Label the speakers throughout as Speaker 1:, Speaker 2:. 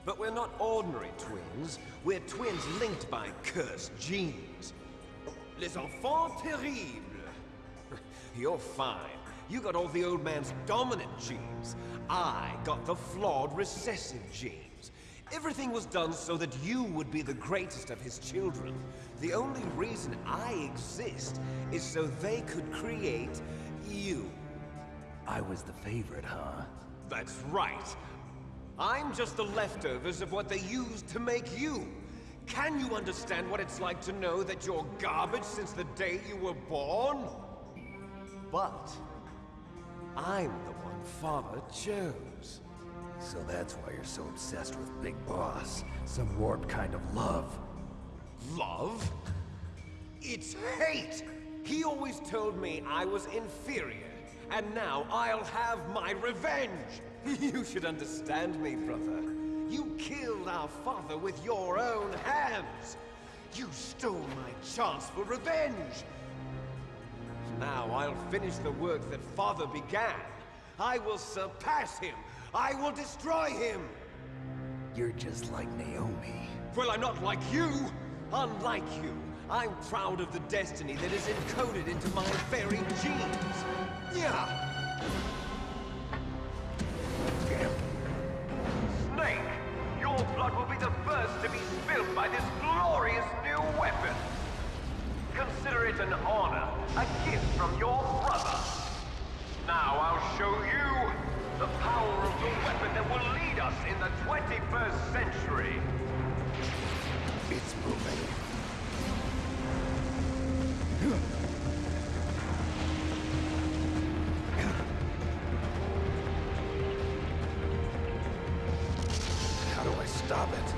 Speaker 1: But we're not ordinary twins. We're twins linked by cursed genes. Les Enfants Terribles. You're fine. You got all the old man's dominant genes. I got the flawed recessive genes. Everything was done so that you would be the greatest of his children. The only reason I exist is so they could create you.
Speaker 2: I was the favorite, huh?
Speaker 1: That's right. I'm just the leftovers of what they used to make you. Can you understand what it's like to know that you're garbage since the day you were born? But I'm the one Father chose.
Speaker 2: So that's why you're so obsessed with Big Boss. Some warped kind of love.
Speaker 1: Love? It's hate! He always told me I was inferior, and now I'll have my revenge! You should understand me, brother. You killed our father with your own hands! You stole my chance for revenge! Now I'll finish the work that Father began. I will surpass him! I will destroy him!
Speaker 2: You're just like Naomi.
Speaker 1: Well, I'm not like you! Unlike you, I'm proud of the destiny that is encoded into my very genes! Yeah! Snake! Your blood will be the first to be spilled by this glorious new weapon! Consider it an honor, a gift from your brother! Now I'll show you the power of the weapon that will lead us in the 21st century!
Speaker 2: It's moving. How do I stop it?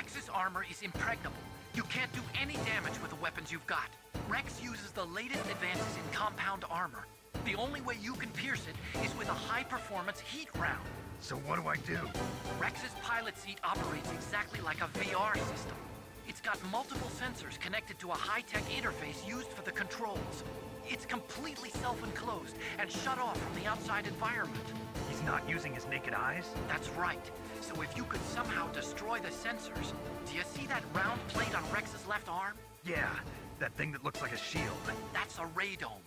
Speaker 3: Rex's armor is impregnable. You can't do any damage with the weapons you've got. Rex uses the latest advances in compound armor. The only way you can pierce it is with a high-performance heat round.
Speaker 4: So what do I do?
Speaker 3: Rex's pilot seat operates exactly like a VR system. It's got multiple sensors connected to a high-tech interface used for the controls. It's completely self-enclosed and shut off from the outside environment.
Speaker 4: He's not using his naked eyes?
Speaker 3: That's right. So if you could somehow destroy the sensors... Do you see that round plate on Rex's left arm?
Speaker 4: Yeah, that thing that looks like a shield.
Speaker 3: That's a radome.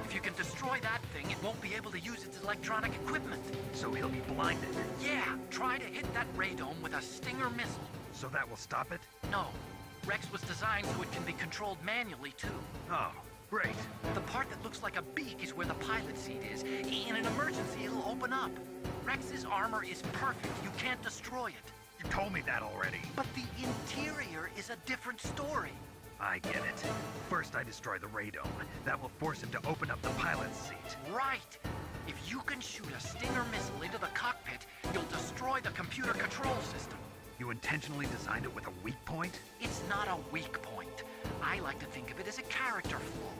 Speaker 3: If you can destroy that thing, it won't be able to use its electronic equipment.
Speaker 4: So he'll be blinded.
Speaker 3: Yeah, try to hit that radome with a Stinger missile.
Speaker 4: So that will stop it?
Speaker 3: No. Rex was designed so it can be controlled manually, too.
Speaker 4: Oh, great.
Speaker 3: The part that looks like a beak is where the pilot seat is. In an emergency, it'll open up. Rex's armor is perfect. You can't destroy it.
Speaker 4: You told me that already.
Speaker 3: But the interior is a different story.
Speaker 4: I get it. First I destroy the radome. That will force him to open up the pilot's seat.
Speaker 3: Right. If you can shoot a Stinger missile into the cockpit, you'll destroy the computer control system.
Speaker 4: You intentionally designed it with a weak point?
Speaker 3: It's not a weak point. I like to think of it as a character flaw.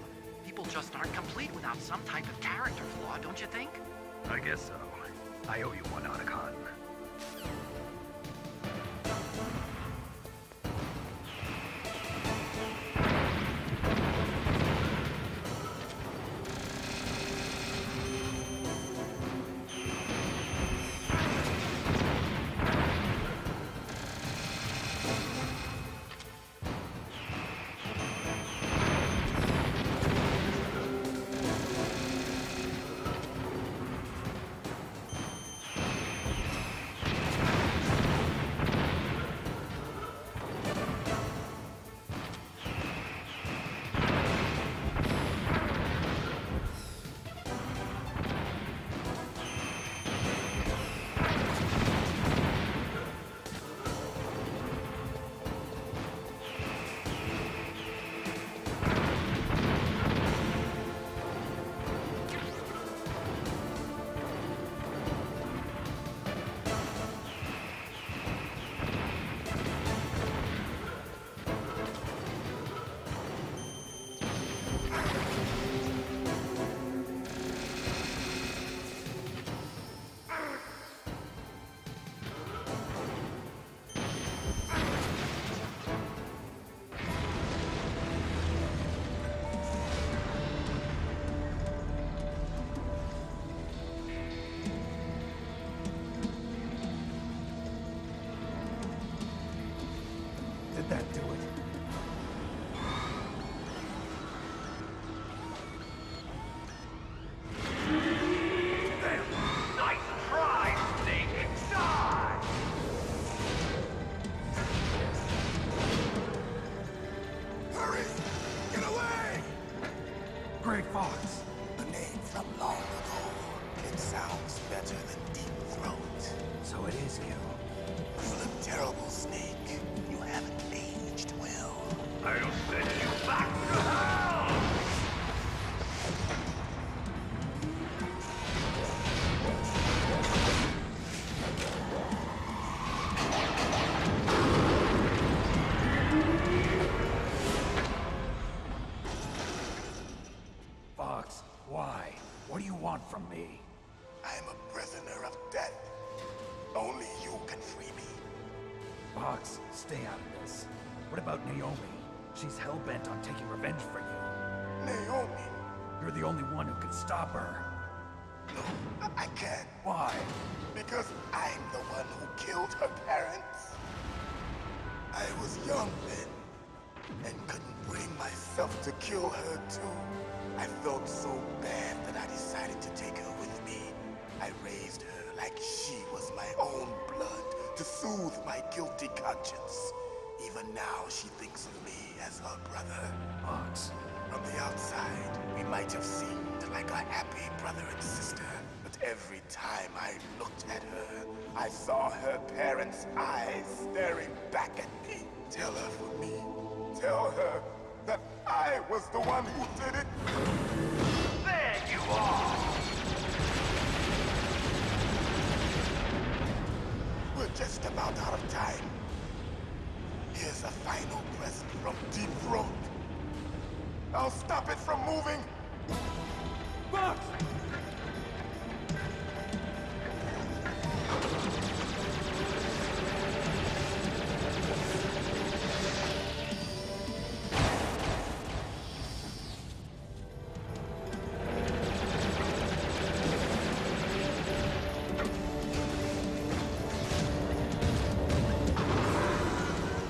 Speaker 3: People just aren't complete without some type of character flaw, don't you think?
Speaker 4: I guess so. I owe you one, Otacon.
Speaker 2: Did that do it?
Speaker 1: Nice try, Snake! Die!
Speaker 5: Hurry! Get away!
Speaker 2: Gray Fox!
Speaker 5: A name from long ago. It sounds better than Deep Throat.
Speaker 2: So it is you.
Speaker 5: You look terrible, Snake. You haven't aged well.
Speaker 1: I'll send you back to hell!
Speaker 2: Fox, why? What do you want from me?
Speaker 5: I am a prisoner of death. Only you can free me.
Speaker 2: Fox, stay out of this. What about Naomi? She's hell-bent on taking revenge for you.
Speaker 5: Naomi?
Speaker 2: You're the only one who can stop her.
Speaker 5: No, I can't.
Speaker 2: Why?
Speaker 5: Because I'm the one who killed her parents. I was young then, and couldn't bring myself to kill her too. I felt so bad that I decided to take her with me. I raised her like she was my own blood to soothe my guilty conscience. Even now, she thinks of me as her brother.
Speaker 2: Fox.
Speaker 5: From the outside, we might have seemed like a happy brother and sister. But every time I looked at her, I saw her parents' eyes staring back at me. Tell her for me. Tell her that I was the one who did it.
Speaker 1: There you are!
Speaker 5: We're just about out of time. Here's a final present from Deep Throat. I'll stop it from moving.
Speaker 1: Fox!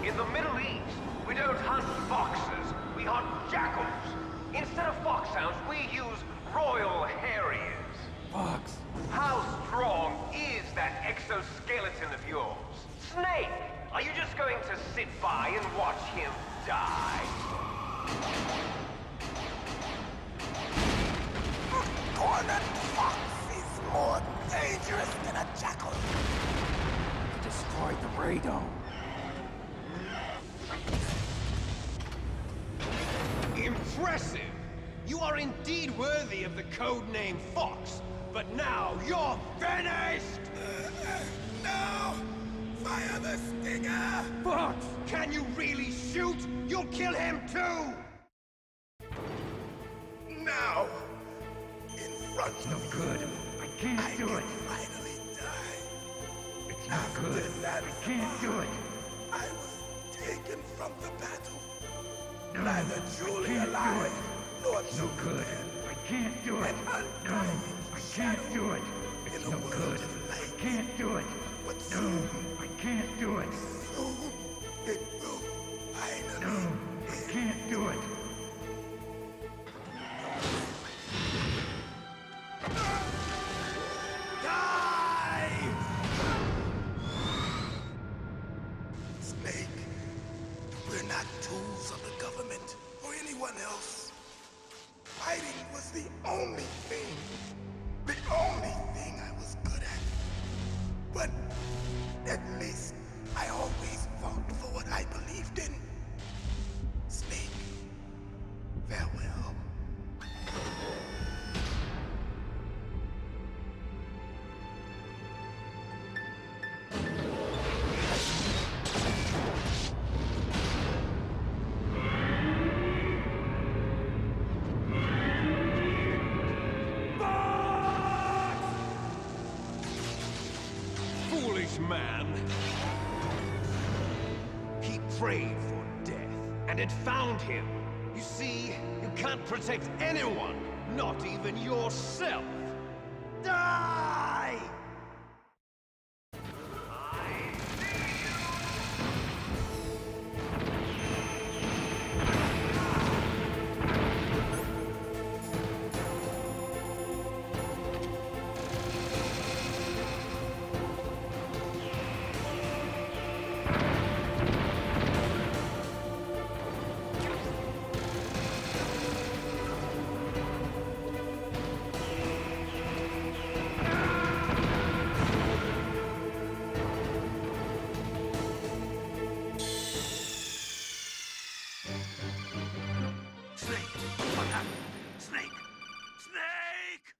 Speaker 6: In the Middle East, we don't hunt foxes, we hunt jackals. Instead of foxhounds, we use Royal Harriers.
Speaker 2: Fox!
Speaker 6: How strong is that exoskeleton of yours? Snake, are you just going to sit by and watch him die?
Speaker 5: A cornered fox is more dangerous than a jackal.
Speaker 2: Destroyed the radome.
Speaker 1: Impressive! You are indeed worthy of the codename Fox, but now you're finished!
Speaker 5: No! Fire the stinger!
Speaker 1: Fox! Can you really shoot? You'll kill him too!
Speaker 5: Now! In front
Speaker 4: No
Speaker 5: of
Speaker 4: good. I can't
Speaker 5: I
Speaker 4: do
Speaker 5: can
Speaker 4: it.
Speaker 5: finally die.
Speaker 4: It's not
Speaker 5: After
Speaker 4: good.
Speaker 5: that
Speaker 4: I can't do it.
Speaker 5: I was taken from the battle.
Speaker 4: No,
Speaker 5: Neither
Speaker 4: I
Speaker 5: Julie
Speaker 4: can't do
Speaker 5: alive,
Speaker 4: it.
Speaker 5: nor
Speaker 4: No good. I can't do it. No, I can't do it. It's no good. I can't do it.
Speaker 5: But
Speaker 4: No,
Speaker 5: soon,
Speaker 4: I can't do it.
Speaker 5: soon, it will finally
Speaker 4: No, I can't do it.
Speaker 5: die! Snake, we're not tools of the government or anyone else. Fighting was the only thing I was good at. But at least I always fought for what I believed in. Snake, farewell.
Speaker 1: Foolish man! He prayed for death, and it found him. You see, you can't protect anyone, not even yourself. Die!
Speaker 4: Snake! What happened? Snake! Snake!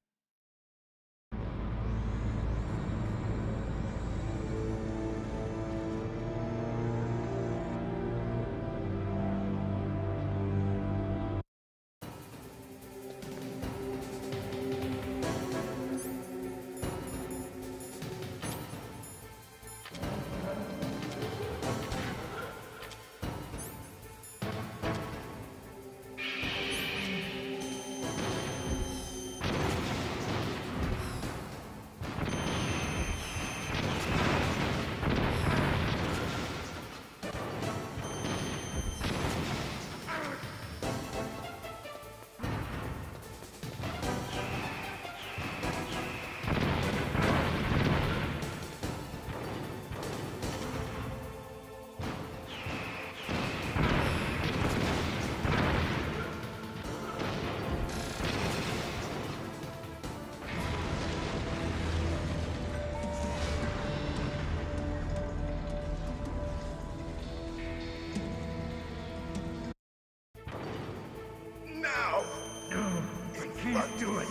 Speaker 5: Now,
Speaker 4: No, I can't do it.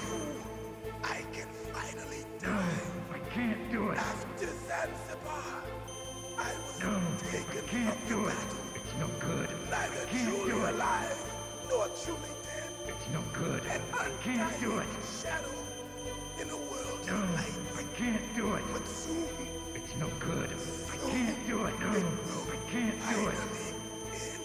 Speaker 5: I can finally
Speaker 4: No,
Speaker 5: die.
Speaker 4: I can't do it.
Speaker 5: After Zanzibar, I was
Speaker 4: No, I
Speaker 5: taken
Speaker 4: can't
Speaker 5: from
Speaker 4: do
Speaker 5: the
Speaker 4: it.
Speaker 5: battle.
Speaker 4: It's no good.
Speaker 5: Neither
Speaker 4: Can't
Speaker 5: truly
Speaker 4: do it.
Speaker 5: alive, nor truly dead.
Speaker 4: It's no good.
Speaker 5: An
Speaker 4: I can't do it.
Speaker 5: undying shadow in a world
Speaker 4: No,
Speaker 5: of light.
Speaker 4: I can't do it.
Speaker 5: But soon,
Speaker 4: It's no good. I can't do it. No, I can't do it.
Speaker 5: finally end.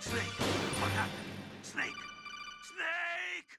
Speaker 2: Snake! What happened? Snake! Snake!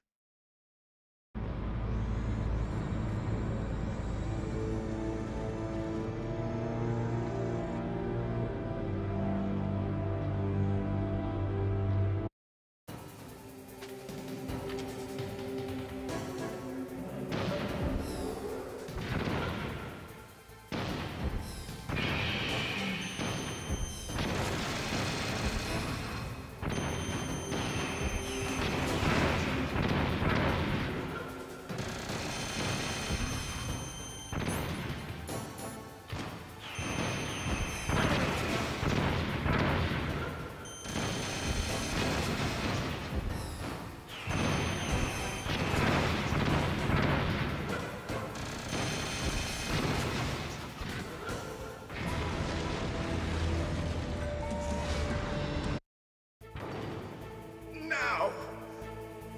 Speaker 5: Now,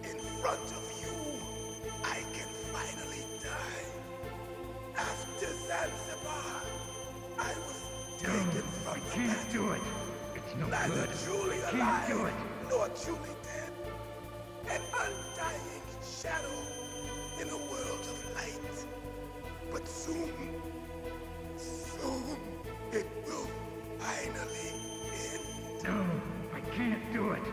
Speaker 5: in front of you, I can finally die. After Zanzibar, I was taken
Speaker 4: I
Speaker 5: from the
Speaker 4: can't do it. It's no
Speaker 5: neither
Speaker 4: good.
Speaker 5: truly
Speaker 4: I can't
Speaker 5: alive,
Speaker 4: do it.
Speaker 5: nor truly dead. An undying shadow in a world of light. But soon, it will finally end.
Speaker 4: No, I can't do it.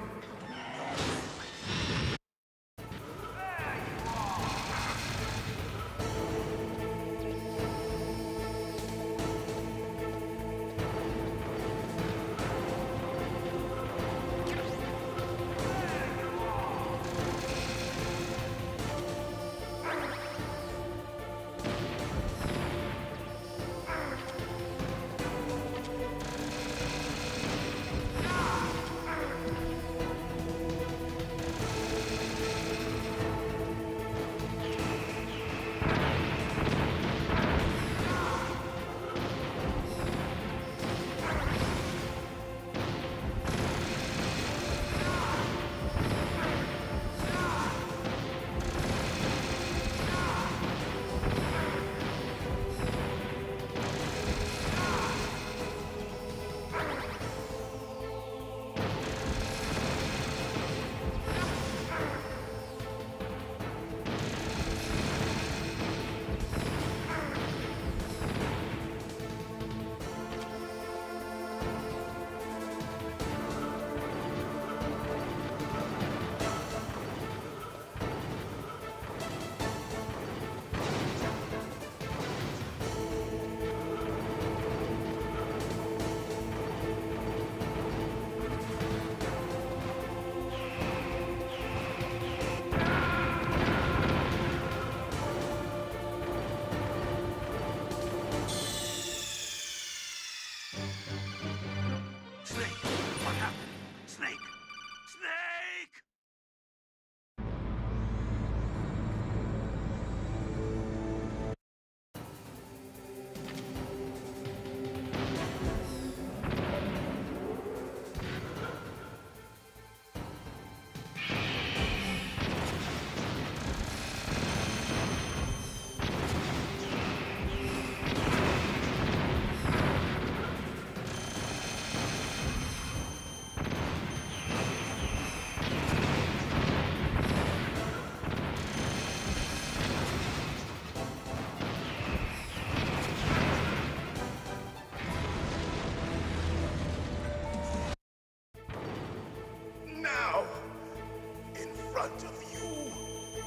Speaker 5: front of you,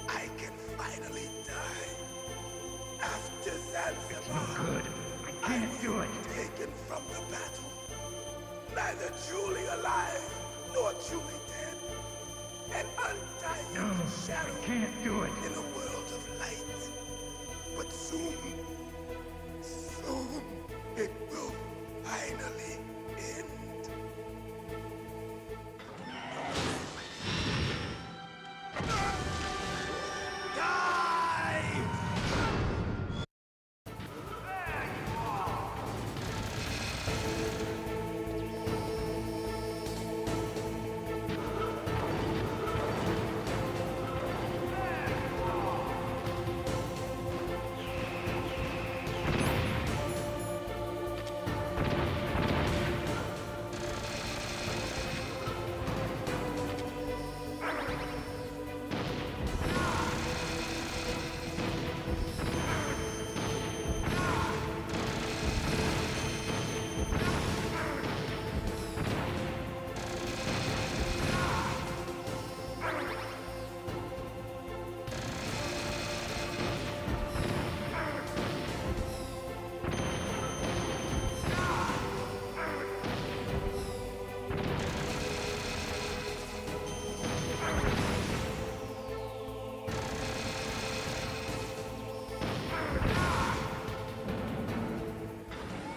Speaker 5: I can finally die. After Zanzibar,
Speaker 4: No good. I can't do it.
Speaker 5: taken from the battle, neither truly alive nor truly dead. An undying
Speaker 4: No,
Speaker 5: shadow
Speaker 4: I can't do it.
Speaker 5: in a world of light. But soon, it will finally end. Die!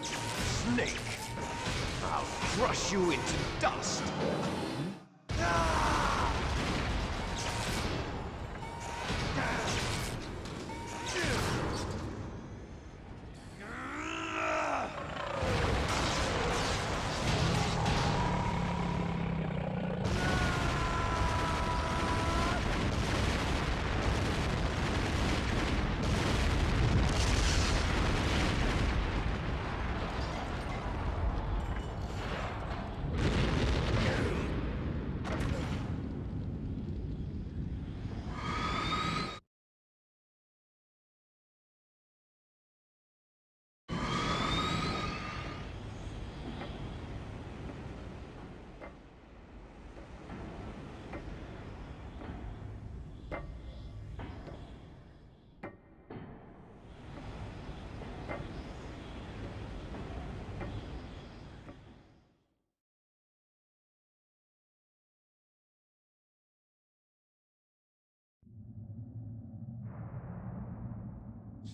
Speaker 1: Snake! I'll crush you into dust!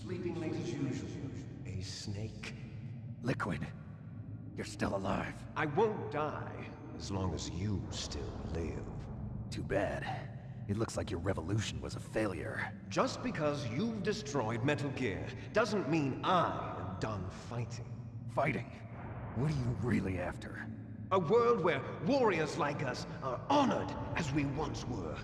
Speaker 1: Sleeping late as usual. A snake.
Speaker 2: Liquid, you're still alive.
Speaker 1: I won't die as long as you still live.
Speaker 2: Too bad. It looks like your revolution was a failure.
Speaker 1: Just because you've destroyed Metal Gear doesn't mean I am done fighting.
Speaker 2: Fighting? What are you really after?
Speaker 1: A world where warriors like us are honored as we once were,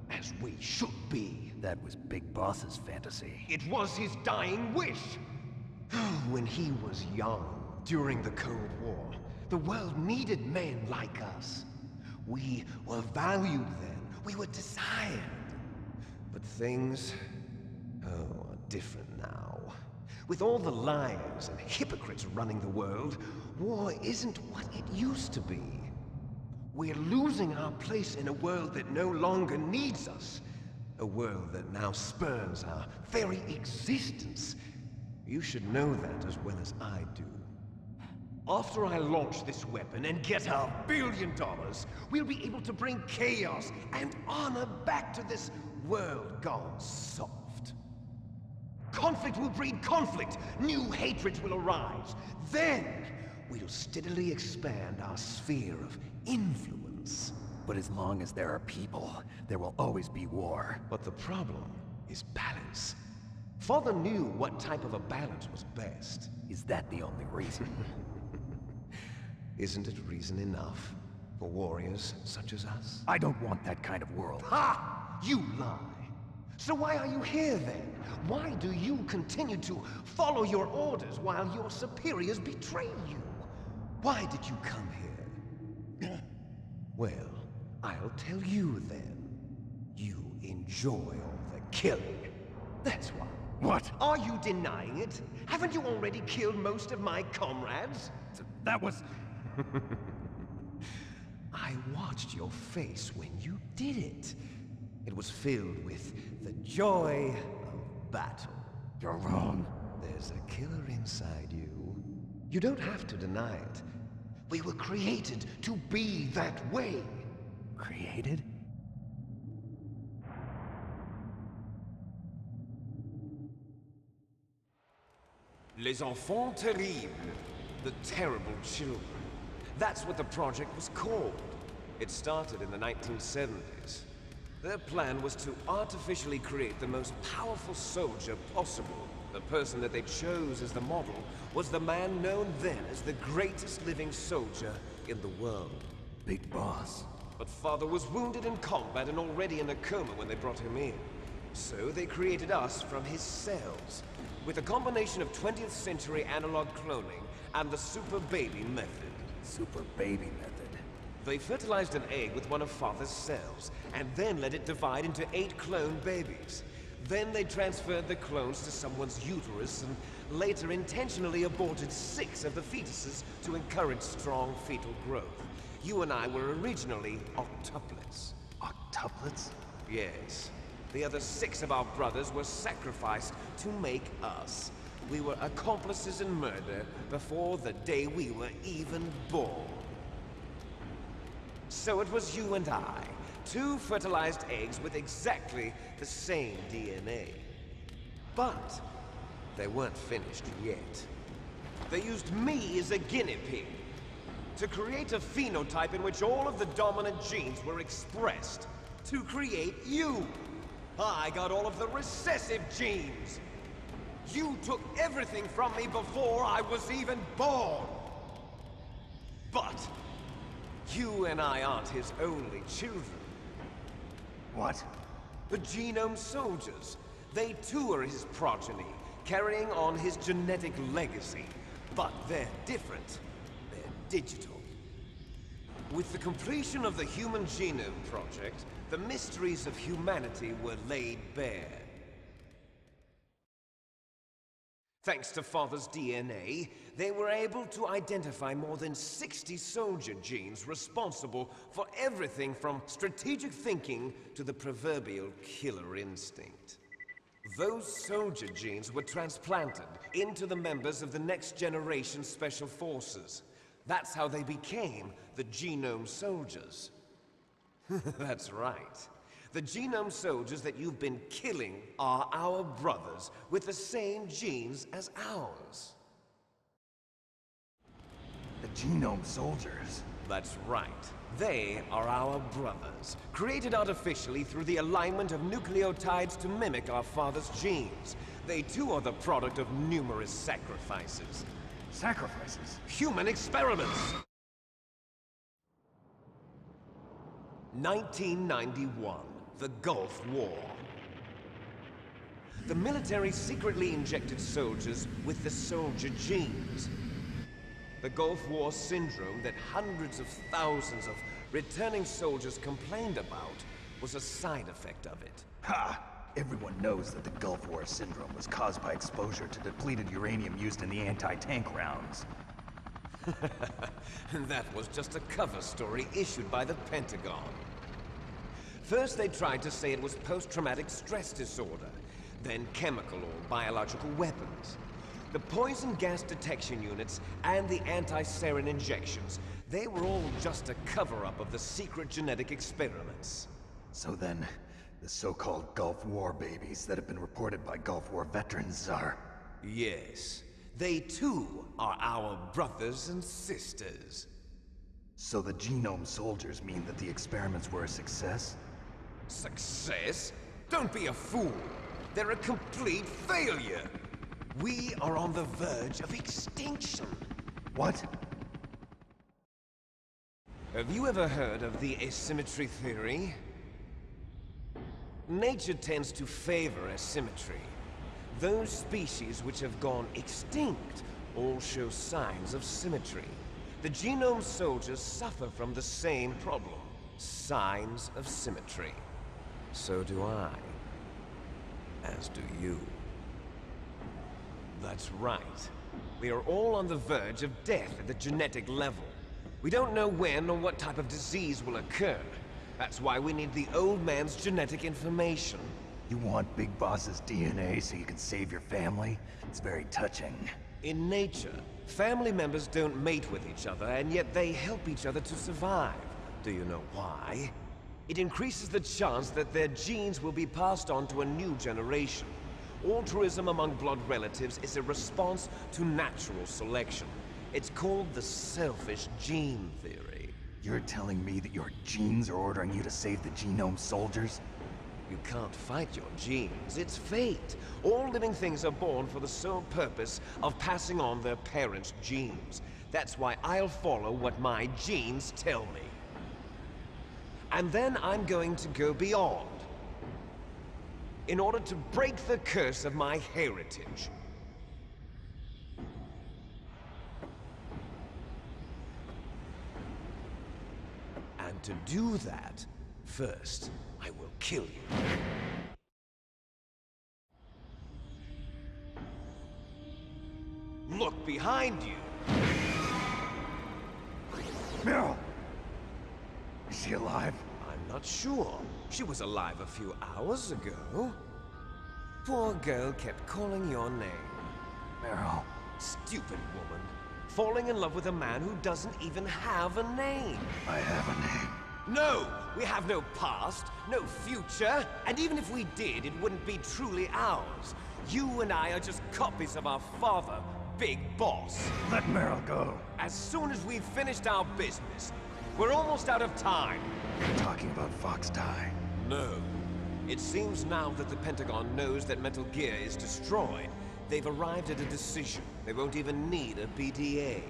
Speaker 1: as we should be.
Speaker 2: That was Big Boss's fantasy.
Speaker 1: It was his dying wish. When he was young, during the Cold War, the world needed men like us. We were valued then. We were desired. But things, are different now. With all the liars and hypocrites running the world, war isn't what it used to be. We're losing our place in a world that no longer needs us. A world that now spurns our very existence. You should know that as well as I do. After I launch this weapon and get our $1 billion, we'll be able to bring chaos and honor back to this world gone soft. Conflict will breed conflict. New hatreds will arise. Then, we'll steadily expand our sphere of influence.
Speaker 2: But as long as there are people, there will always be war.
Speaker 1: But the problem is balance. Father knew what type of a balance was best.
Speaker 2: Is that the only reason?
Speaker 1: Isn't it reason enough for warriors such as us?
Speaker 2: I don't want that kind of world.
Speaker 1: Ha! You lie! So why are you here then? Why do you continue to follow your orders while your superiors betray you? Why did you come here? Well, I'll tell you then. You enjoy all the killing. That's why.
Speaker 2: What?
Speaker 1: Are you denying it? Haven't you already killed most of my comrades?
Speaker 2: That was...
Speaker 1: I watched your face when you did it. It was filled with the joy of battle.
Speaker 2: You're wrong.
Speaker 1: There's a killer inside you. You don't have to deny it. We were created to be that way.
Speaker 2: Created?
Speaker 1: Les Enfants Terribles. The terrible children. That's what the project was called. It started in the 1970s. Their plan was to artificially create the most powerful soldier possible. The person that they chose as the model was the man known then as the greatest living soldier in the world.
Speaker 2: Big boss.
Speaker 1: But Father was wounded in combat and already in a coma when they brought him in. So they created us from his cells, with a combination of 20th century analog cloning and the super baby method.
Speaker 2: Super baby method.
Speaker 1: They fertilized an egg with one of Father's cells, and then let it divide into 8 clone babies. Then they transferred the clones to someone's uterus and later intentionally aborted 6 of the fetuses to encourage strong fetal growth. You and I were originally octuplets.
Speaker 2: Octuplets?
Speaker 1: Yes. The other 6 of our brothers were sacrificed to make us. We were accomplices in murder before the day we were even born. So it was you and I, 2 fertilized eggs with exactly the same DNA. But they weren't finished yet. They used me as a guinea pig to create a phenotype in which all of the dominant genes were expressed to create you. I got all of the recessive genes. You took everything from me before I was even born. But you and I aren't his only children.
Speaker 2: What?
Speaker 1: The Genome Soldiers. They too are his progeny, carrying on his genetic legacy. But they're different. They're digital. With the completion of the Human Genome Project, the mysteries of humanity were laid bare. Thanks to Father's DNA, they were able to identify more than 60 soldier genes responsible for everything from strategic thinking to the proverbial killer instinct. Those soldier genes were transplanted into the members of the next generation Special Forces. That's how they became the Genome Soldiers. That's right. The Genome Soldiers that you've been killing are our brothers with the same genes as ours.
Speaker 2: The Genome Soldiers?
Speaker 1: That's right. They are our brothers, created artificially through the alignment of nucleotides to mimic our father's genes. They too are the product of numerous sacrifices.
Speaker 2: Sacrifices?
Speaker 1: Human experiments! 1991, the Gulf War. The military secretly injected soldiers with the soldier genes. The Gulf War syndrome that hundreds of thousands of returning soldiers complained about was a side effect of it.
Speaker 2: Ha! Everyone knows that the Gulf War syndrome was caused by exposure to depleted uranium used in the anti-tank rounds.
Speaker 1: That was just a cover story issued by the Pentagon. First they tried to say it was post-traumatic stress disorder, then chemical or biological weapons. The poison gas detection units and the anti-sarin injections, they were all just a cover-up of the secret genetic experiments.
Speaker 2: So then, the so-called Gulf War babies that have been reported by Gulf War veterans are...
Speaker 1: Yes. They too are our brothers and sisters.
Speaker 2: So the Genome Soldiers mean that the experiments were a success?
Speaker 1: Success? Don't be a fool. They're a complete failure. We are on the verge of extinction.
Speaker 2: What?
Speaker 1: Have you ever heard of the asymmetry theory? Nature tends to favor asymmetry. Those species which have gone extinct all show signs of symmetry. The Genome Soldiers suffer from the same problem, signs of symmetry. So do I. As do you. That's right. We are all on the verge of death at the genetic level. We don't know when or what type of disease will occur, That's why we need the old man's genetic information.
Speaker 2: You want Big Boss's DNA so you can save your family? It's very touching.
Speaker 1: In nature, family members don't mate with each other, and yet they help each other to survive. Do you know why? It increases the chance that their genes will be passed on to a new generation. Altruism among blood relatives is a response to natural selection. It's called the selfish gene theory.
Speaker 2: You're telling me that your genes are ordering you to save the genome soldiers?
Speaker 1: You can't fight your genes. It's fate. All living things are born for the sole purpose of passing on their parents' genes. That's why I'll follow what my genes tell me. And then I'm going to go beyond, in order to break the curse of my heritage. And to do that, first, I will kill you. Look behind you!
Speaker 2: Meryl! Is she alive?
Speaker 1: I'm not sure. She was alive a few hours ago. Poor girl kept calling your name.
Speaker 2: Meryl.
Speaker 1: Stupid woman. Falling in love with a man who doesn't even have a name.
Speaker 2: I have a name.
Speaker 1: No! We have no past, no future, and even if we did, it wouldn't be truly ours. You and I are just copies of our father, Big Boss.
Speaker 2: Let Meryl go.
Speaker 1: As soon as we've finished our business, we're almost out of time.
Speaker 2: You're talking about Fox Die.
Speaker 1: No. It seems now that the Pentagon knows that Metal Gear is destroyed, they've arrived at a decision. They won't even need a PDA.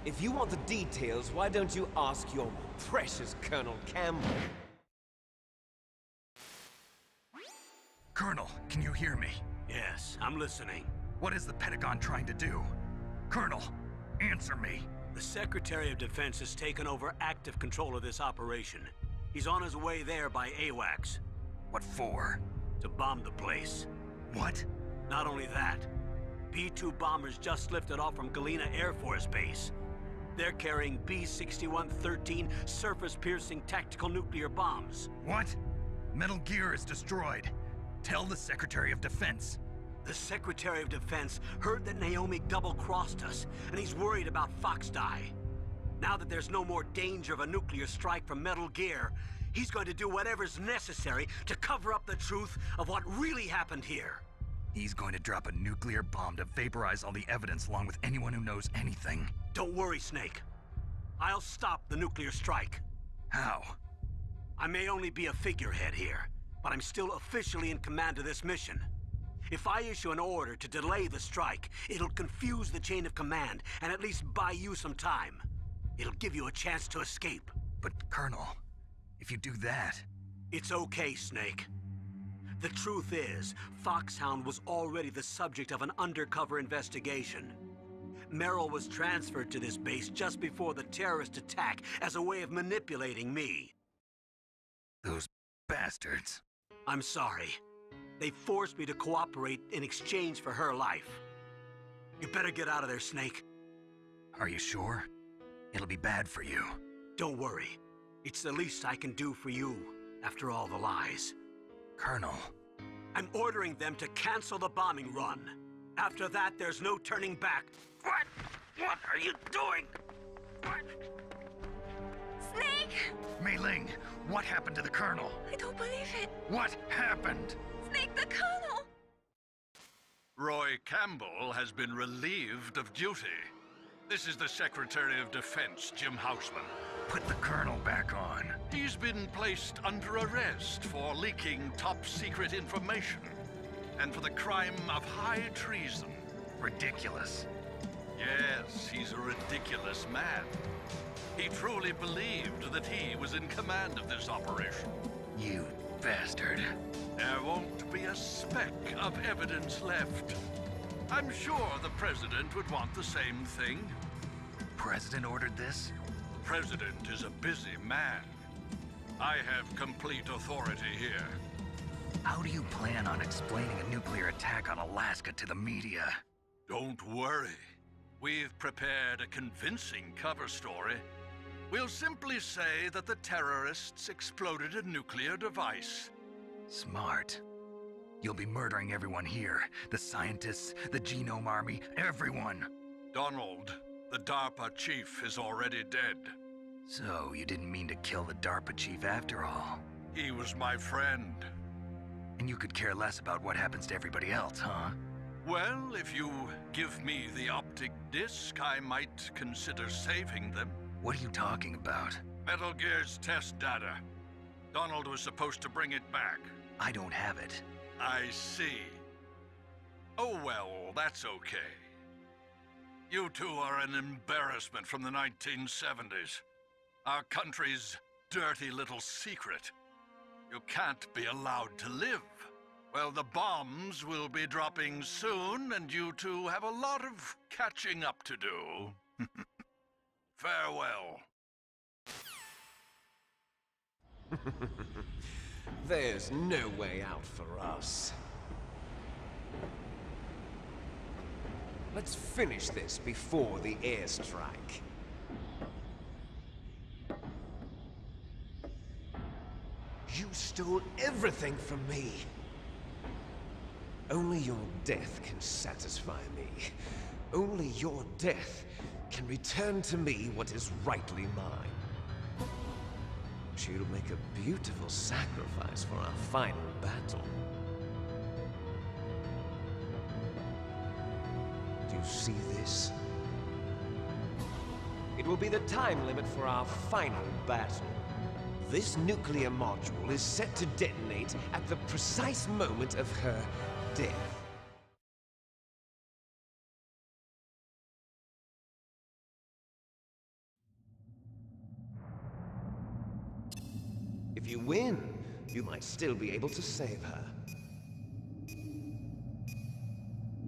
Speaker 1: If you want the details, why don't you ask your precious Colonel Campbell?
Speaker 2: Colonel, can you hear me?
Speaker 7: Yes, I'm listening.
Speaker 2: What is the Pentagon trying to do? Colonel, answer me.
Speaker 7: The Secretary of Defense has taken over active control of this operation. He's on his way there by AWACS.
Speaker 2: What for?
Speaker 7: To bomb the place.
Speaker 2: What?
Speaker 7: Not only that, B-2 bombers just lifted off from Galena Air Force Base. They're carrying B-6113 surface-piercing tactical nuclear bombs.
Speaker 2: What? Metal Gear is destroyed. Tell the Secretary of Defense.
Speaker 7: The Secretary of Defense heard that Naomi double-crossed us, and he's worried about Fox Die. Now that there's no more danger of a nuclear strike from Metal Gear, he's going to do whatever's necessary to cover up the truth of what really happened here.
Speaker 2: He's going to drop a nuclear bomb to vaporize all the evidence along with anyone who knows anything.
Speaker 7: Don't worry, Snake. I'll stop the nuclear strike.
Speaker 2: How?
Speaker 7: I may only be a figurehead here, but I'm still officially in command of this mission. If I issue an order to delay the strike, it'll confuse the chain of command and at least buy you some time. It'll give you a chance to escape.
Speaker 2: But, Colonel, if you do that...
Speaker 7: It's okay, Snake. The truth is, Foxhound was already the subject of an undercover investigation. Meryl was transferred to this base just before the terrorist attack as a way of manipulating me.
Speaker 2: Those bastards.
Speaker 7: I'm sorry. They forced me to cooperate in exchange for her life. You better get out of there, Snake.
Speaker 2: Are you sure? It'll be bad for you.
Speaker 7: Don't worry. It's the least I can do for you, after all the lies.
Speaker 2: Colonel.
Speaker 7: I'm ordering them to cancel the bombing run. After that, there's no turning back. What? What are you doing? What?
Speaker 8: Snake!
Speaker 2: Mei Ling, what happened to the Colonel?
Speaker 8: I don't believe it.
Speaker 2: What happened?
Speaker 8: Snake, the Colonel!
Speaker 9: Roy Campbell has been relieved of duty. This is the Secretary of Defense, Jim Houseman.
Speaker 2: Put the Colonel back on.
Speaker 9: He's been placed under arrest for leaking top-secret information and for the crime of high treason.
Speaker 2: Ridiculous.
Speaker 9: Yes, he's a ridiculous man. He truly believed that he was in command of this operation.
Speaker 2: You bastard.
Speaker 9: There won't be a speck of evidence left. I'm sure the President would want the same thing.
Speaker 2: President ordered this?
Speaker 9: The President is a busy man. I have complete authority here.
Speaker 2: How do you plan on explaining a nuclear attack on Alaska to the media?
Speaker 9: Don't worry. We've prepared a convincing cover story. We'll simply say that the terrorists exploded a nuclear device.
Speaker 2: Smart. You'll be murdering everyone here. The scientists, the genome army, everyone.
Speaker 9: Donald, the DARPA chief, is already dead.
Speaker 2: So, you didn't mean to kill the DARPA chief after all.
Speaker 9: He was my friend.
Speaker 2: And you could care less about what happens to everybody else, huh?
Speaker 9: Well, if you give me the optic disc, I might consider saving them.
Speaker 2: What are you talking about?
Speaker 9: Metal Gear's test data. Donald was supposed to bring it back.
Speaker 2: I don't have it.
Speaker 9: I see. Oh well, that's okay. You two are an embarrassment from the 1970s. Our country's dirty little secret. You can't be allowed to live. Well, the bombs will be dropping soon, and you two have a lot of catching up to do. Farewell.
Speaker 1: There's no way out for us. Let's finish this before the airstrike. You stole everything from me. Only your death can satisfy me. Only your death can return to me what is rightly mine. She'll make a beautiful sacrifice for our final battle. Do you see this? It will be the time limit for our final battle. This nuclear module is set to detonate at the precise moment of her death. If you win, you might still be able to save her.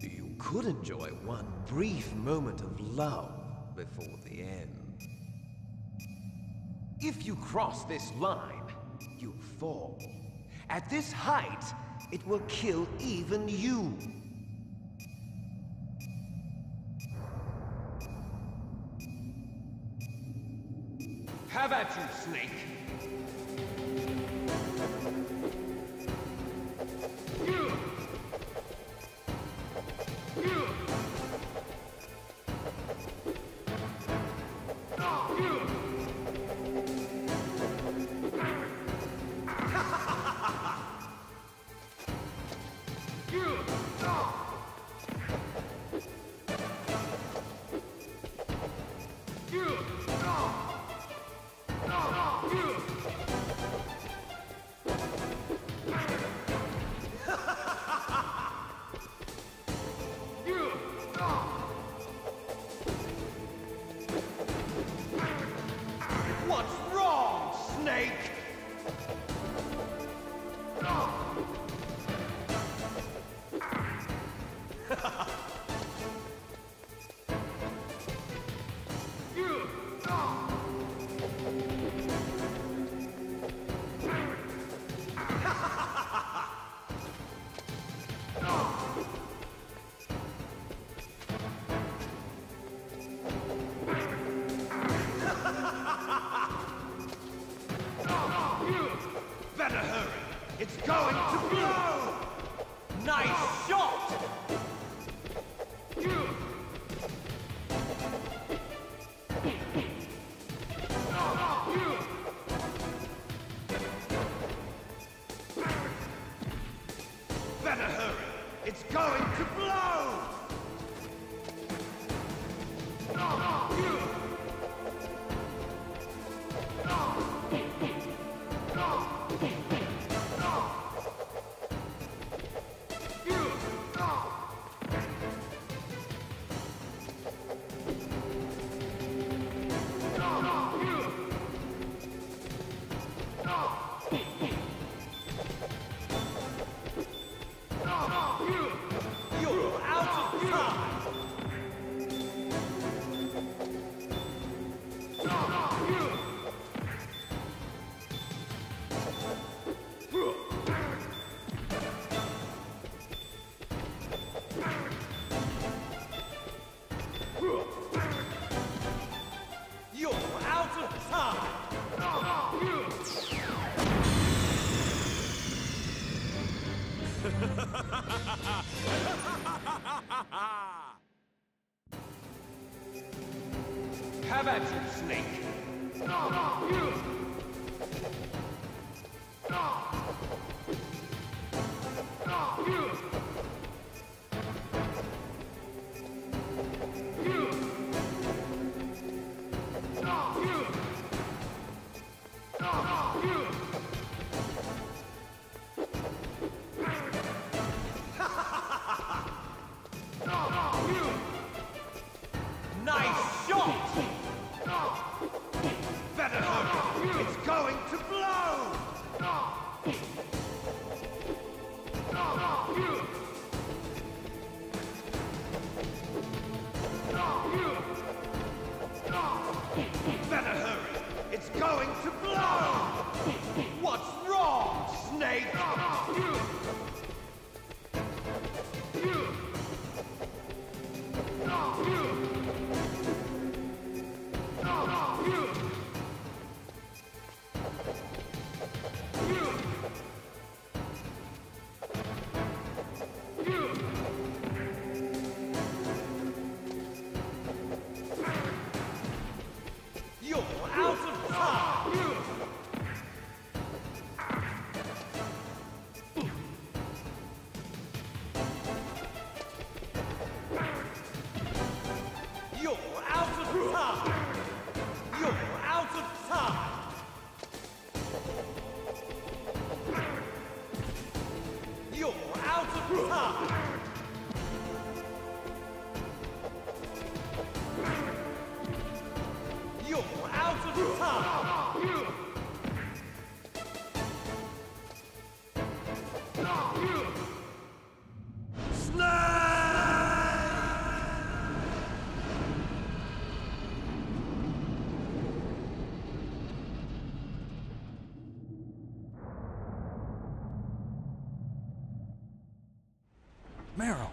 Speaker 1: You could enjoy one brief moment of love before the end. If you cross this line, you'll fall. At this height, it will kill even you. Have at you, Snake. What's wrong, Snake? Better hurry! It's going to blow! Nice shot! Better hurry! It's going to blow! You're out of time! Snake! Nice shot! Better hurry! It's going to blow! Better hurry! It's going to blow! What's wrong, Snake? You're out of time! You're out of time! You're out of time! You're out of time! You're out of time!
Speaker 2: Meryl!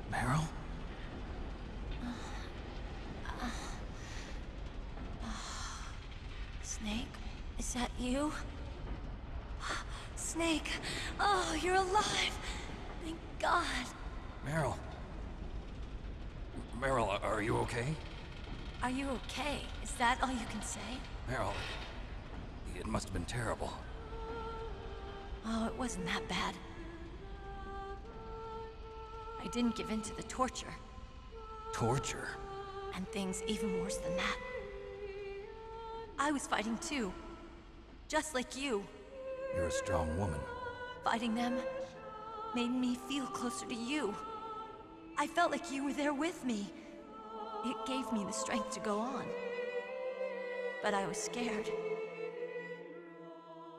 Speaker 2: Meryl?
Speaker 8: Snake, is that you? Snake, oh, you're alive! Thank God.
Speaker 2: Meryl? Meryl, are you okay?
Speaker 8: Are you okay? Is that all you can say?
Speaker 2: Meryl, it must have been terrible.
Speaker 8: Oh, it wasn't that bad. I didn't give in to the torture.
Speaker 2: Torture?
Speaker 8: And things even worse than that. I was fighting too. Just like you.
Speaker 2: You're a strong woman.
Speaker 8: Fighting them made me feel closer to you. I felt like you were there with me. It gave me the strength to go on. But I was scared.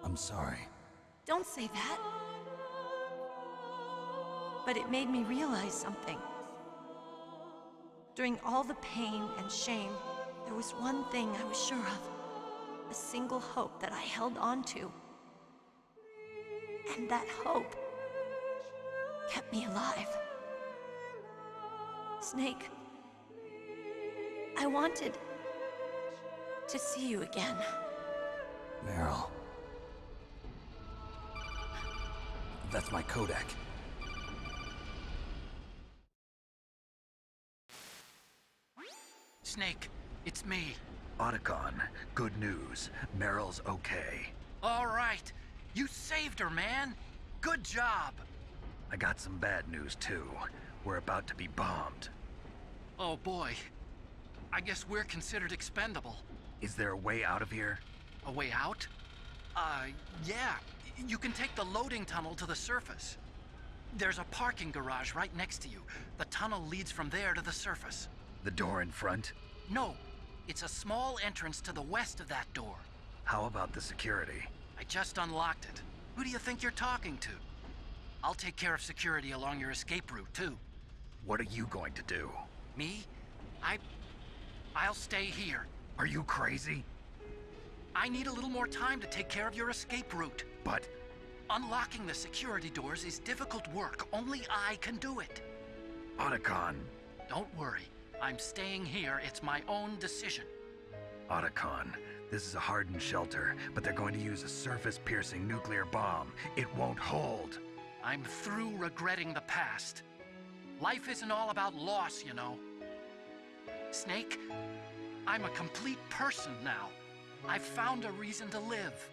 Speaker 2: I'm sorry.
Speaker 8: Don't say that. But it made me realize something. During all the pain and shame, there was one thing I was sure of. A single hope that I held on to. And that hope kept me alive. Snake, I wanted to see you again.
Speaker 2: Meryl. That's my Kodak.
Speaker 3: Snake, it's me.
Speaker 2: Otacon, good news. Meryl's okay.
Speaker 3: All right. You saved her, man. Good job.
Speaker 2: I got some bad news, too. We're about to be bombed.
Speaker 3: Oh, boy. I guess we're considered expendable.
Speaker 2: Is there a way out of here?
Speaker 3: A way out? Yeah. You can take the loading tunnel to the surface. There's a parking garage right next to you. The tunnel leads from there to the surface.
Speaker 2: The door in front?
Speaker 3: No. It's a small entrance to the west of that door.
Speaker 2: How about the security?
Speaker 3: I just unlocked it. Who do you think you're talking to? I'll take care of security along your escape route, too.
Speaker 2: What are you going to do?
Speaker 3: Me? I'll stay here.
Speaker 2: Are you crazy?
Speaker 3: I need a little more time to take care of your escape route.
Speaker 2: But...
Speaker 3: Unlocking the security doors is difficult work. Only I can do it.
Speaker 2: Otacon.
Speaker 3: Don't worry. I'm staying here. It's my own decision.
Speaker 2: Otacon, this is a hardened shelter, but they're going to use a surface-piercing nuclear bomb. It won't hold.
Speaker 3: I'm through regretting the past. Life isn't all about loss, you know. Snake, I'm a complete person now. I've found a reason to live.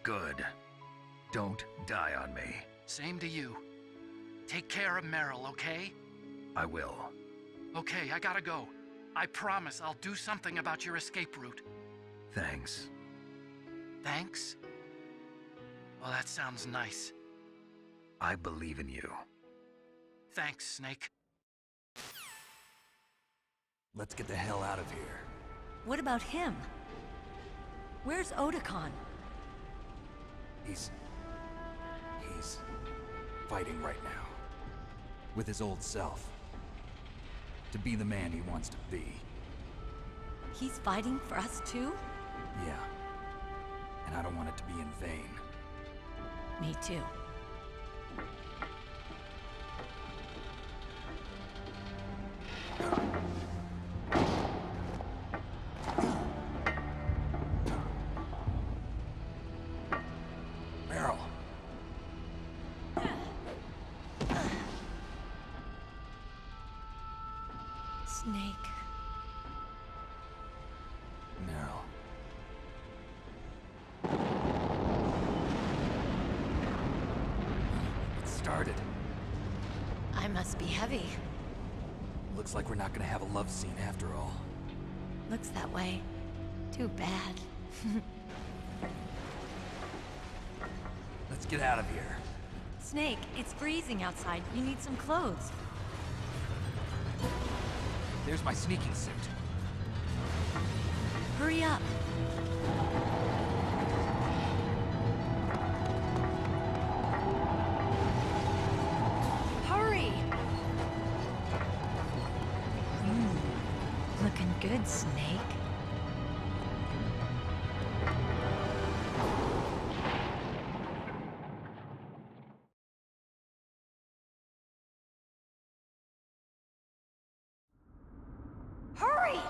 Speaker 2: Good. Don't die on me.
Speaker 3: Same to you. Take care of Meryl, okay?
Speaker 2: I will.
Speaker 3: Okay, I gotta go. I promise I'll do something about your escape route.
Speaker 2: Thanks.
Speaker 3: Thanks? Well, that sounds nice.
Speaker 2: I believe in you.
Speaker 3: Thanks, Snake.
Speaker 2: Let's get the hell out of here.
Speaker 8: What about him? Where's Otakon?
Speaker 2: He's fighting right now. With his old self. To be the man he wants to be.
Speaker 8: He's fighting for us too?
Speaker 2: Yeah. And I don't want it to be in vain.
Speaker 8: Me too.
Speaker 2: Meryl.
Speaker 8: Snake.
Speaker 2: Meryl. It started.
Speaker 8: I must be heavy.
Speaker 2: Looks like we're not gonna have a love scene after all.
Speaker 8: Looks that way. Too bad.
Speaker 2: Let's get out of here.
Speaker 8: Snake, it's freezing outside. You need some clothes.
Speaker 2: There's my sneaking suit.
Speaker 8: Hurry up. Hurry! Looking good, Snake. Hurry!